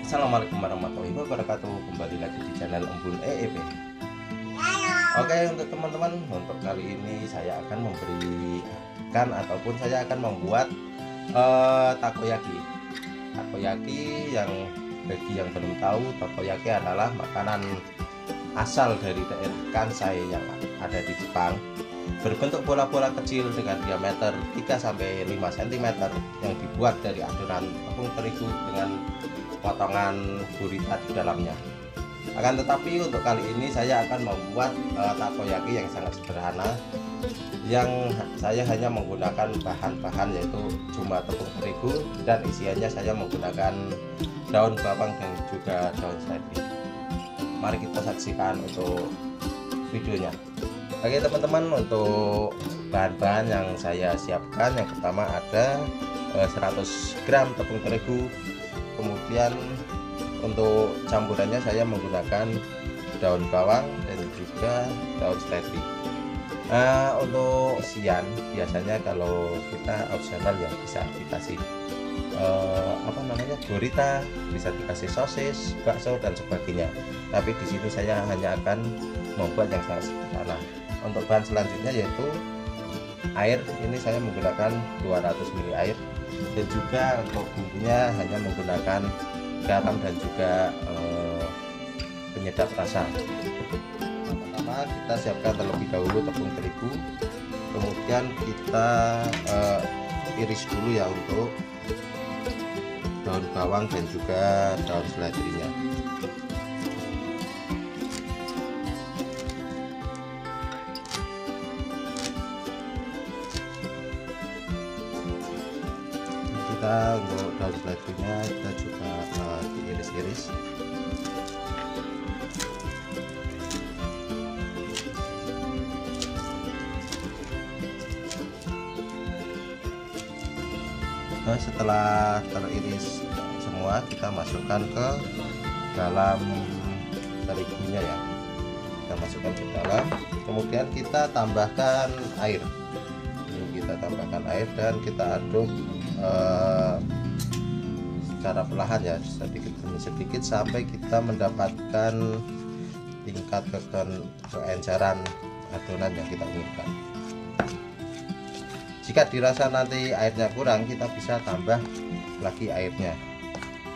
Assalamualaikum warahmatullahi wabarakatuh. Kembali lagi di channel Embun EEP. Oke, untuk teman-teman, untuk kali ini saya akan memberikan ataupun saya akan membuat takoyaki. Takoyaki yang bagi yang belum tahu, takoyaki adalah makanan asal dari daerah Kansai yang ada di Jepang. Berbentuk bola-bola kecil dengan diameter 3-5 cm yang dibuat dari adonan tepung terigu dengan potongan gurita di dalamnya. Akan tetapi untuk kali ini saya akan membuat takoyaki yang sangat sederhana, yang saya hanya menggunakan bahan-bahan yaitu cuma tepung terigu dan isiannya saya menggunakan daun bawang dan juga daun seledri. Mari kita saksikan untuk videonya. Oke teman-teman, untuk bahan-bahan yang saya siapkan, yang pertama ada 100 gram tepung terigu. Kemudian untuk campurannya saya menggunakan daun bawang dan juga daun seledri. Untuk isian biasanya kalau kita opsional ya bisa dikasih gurita, bisa dikasih sosis, bakso dan sebagainya. Tapi di sini saya hanya akan membuat yang sangat sederhana. Untuk bahan selanjutnya yaitu air. Ini saya menggunakan 200 ml air, dan juga untuk bumbunya hanya menggunakan garam dan juga penyedap rasa. Pertama kita siapkan terlebih dahulu tepung terigu, kemudian kita iris dulu ya untuk daun bawang dan juga daun seledrinya. Kita untuk daun seledrinya kita juga diiris-iris. Nah, setelah teriris semua kita masukkan ke dalam terigunya ya, kita masukkan ke dalam, kemudian kita tambahkan air. Ini kita tambahkan air dan kita aduk secara perlahan ya, sedikit demi sedikit sampai kita mendapatkan tingkat keenceran adonan yang kita inginkan. Jika dirasa nanti airnya kurang, kita bisa tambah lagi airnya.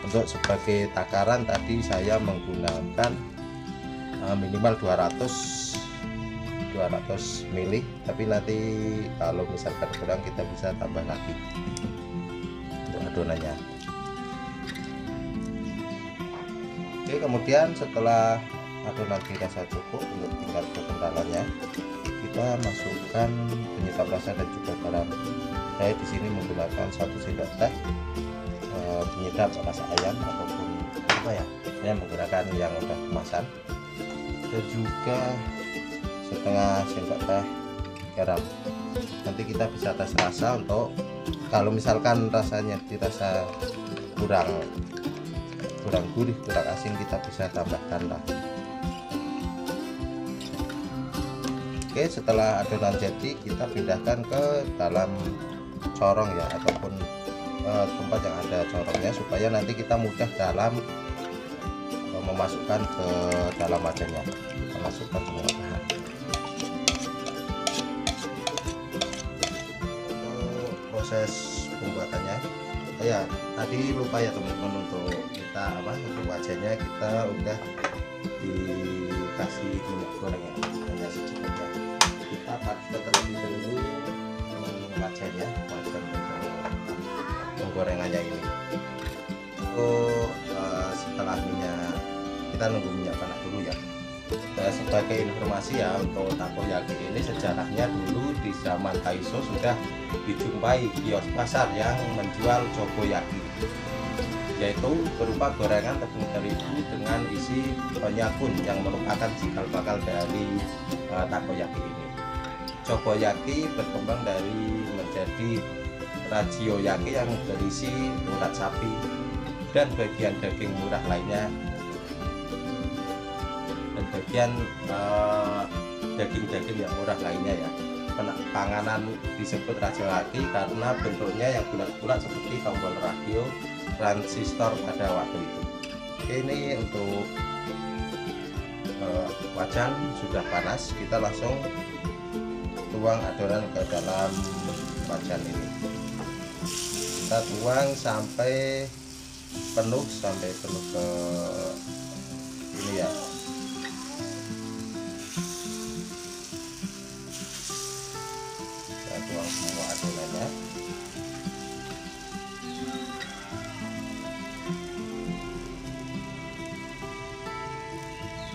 Untuk sebagai takaran tadi saya menggunakan minimal 200 ml, tapi nanti kalau misalkan kurang kita bisa tambah lagi untuk adonannya. Oke, kemudian setelah adonan dirasa cukup untuk tingkat kekentalannya, kita masukkan penyedap rasa dan juga garam. Saya di sini menggunakan 1 sendok teh penyedap rasa ayam ataupun apa ya, saya menggunakan yang udah kemasan, dan juga setengah sendok teh garam. Nanti kita bisa tes rasa, untuk kalau misalkan rasanya dirasa kurang gurih, kurang asin, kita bisa tambahkan lagi. Oke, setelah adonan jadi kita pindahkan ke dalam corong ya, ataupun tempat yang ada corongnya, supaya nanti kita mudah dalam memasukkan ke dalam wajannya. Kita masukkan semua bahan. Untuk proses pembuatannya ya, tadi lupa ya teman-teman, untuk kita untuk wajannya kita udah dikasih minyak goreng ya, hanya secukupnya. Kita pakai terlebih dahulu wajan untuk penggorengannya ini. Setelah minyak, kita nunggu minyak panas dulu ya. Sebagai informasi ya, untuk takoyaki ini sejarahnya dulu di zaman Taiso sudah dijumpai kios pasar yang menjual cokoyaki, yaitu berupa gorengan tepung terigu dengan isi onyakun yang merupakan cikal bakal dari takoyaki ini. Cokoyaki berkembang dari menjadi ragioyaki yang berisi urat sapi dan bagian daging murah lainnya, dan bagian daging-daging yang murah lainnya ya. Panganan disebut ragioyaki karena bentuknya yang bulat-bulat seperti tombol radio transistor pada waktu itu. Oke, ini untuk wajan sudah panas, kita langsung tuang adonan ke dalam wajan ini. Kita tuang sampai penuh ke ini ya. Kita tuang semua adonannya.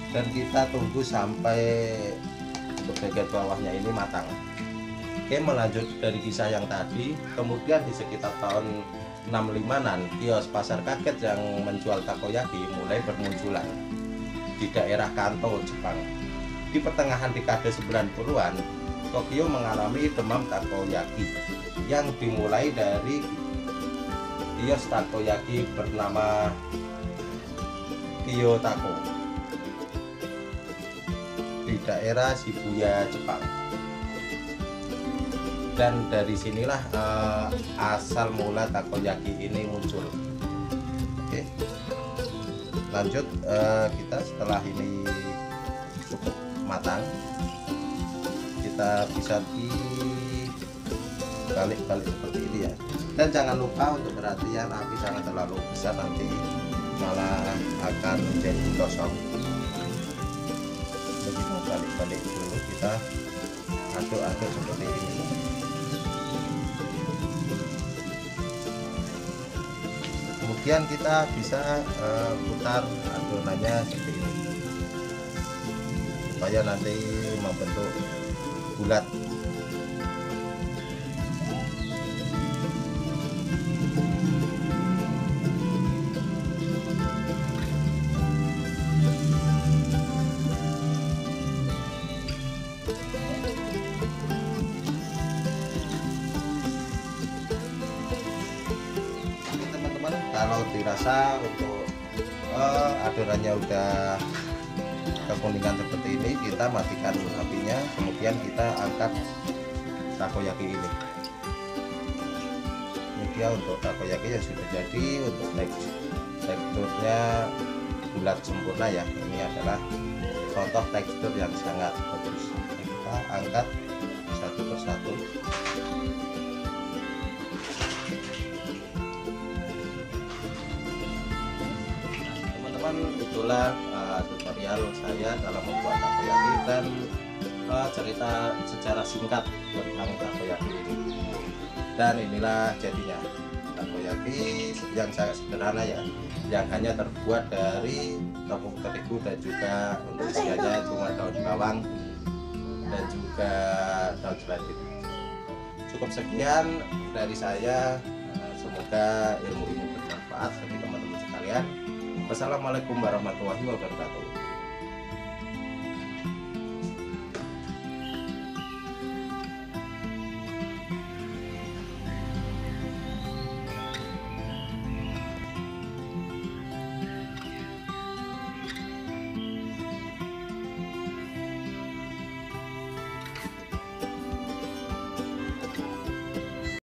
Dan kita tunggu sampai untuk bagian bawahnya ini matang. Oke, melanjut dari kisah yang tadi, kemudian di sekitar tahun 65-an kios pasar kaget yang menjual takoyaki mulai bermunculan di daerah Kanto, Jepang. Di pertengahan dekade 90-an, Tokyo mengalami demam takoyaki yang dimulai dari kios takoyaki bernama Kiyotako di daerah Shibuya, Jepang. Dan dari sinilah asal mula takoyaki ini muncul. Oke, lanjut, kita setelah ini cukup matang, kita bisa dibalik-balik seperti ini ya. Dan jangan lupa untuk perhatian api jangan terlalu besar, nanti malah akan menjadi gosong. Kita balik-balik dulu, kita aduk-aduk seperti ini. Kemudian kita bisa putar adonannya seperti ini supaya nanti membentuk bulat. Kalau dirasa untuk adonannya udah kekuningan seperti ini, kita matikan apinya, kemudian kita angkat takoyaki ini. Ini dia untuk takoyaki yang sudah jadi, untuk teksturnya bulat sempurna ya. Ini adalah contoh tekstur yang sangat bagus. Kita angkat satu persatu. Itulah tutorial saya dalam membuat takoyaki dan cerita secara singkat tentang takoyaki ini. Dan inilah jadinya takoyaki yang sangat sederhana ya, yang hanya terbuat dari tepung terigu dan juga untuk isiannya cuma daun bawang dan juga daun seledri. Cukup sekian dari saya, semoga ilmu ini bermanfaat bagi teman-teman sekalian. Wassalamualaikum warahmatullahi wabarakatuh.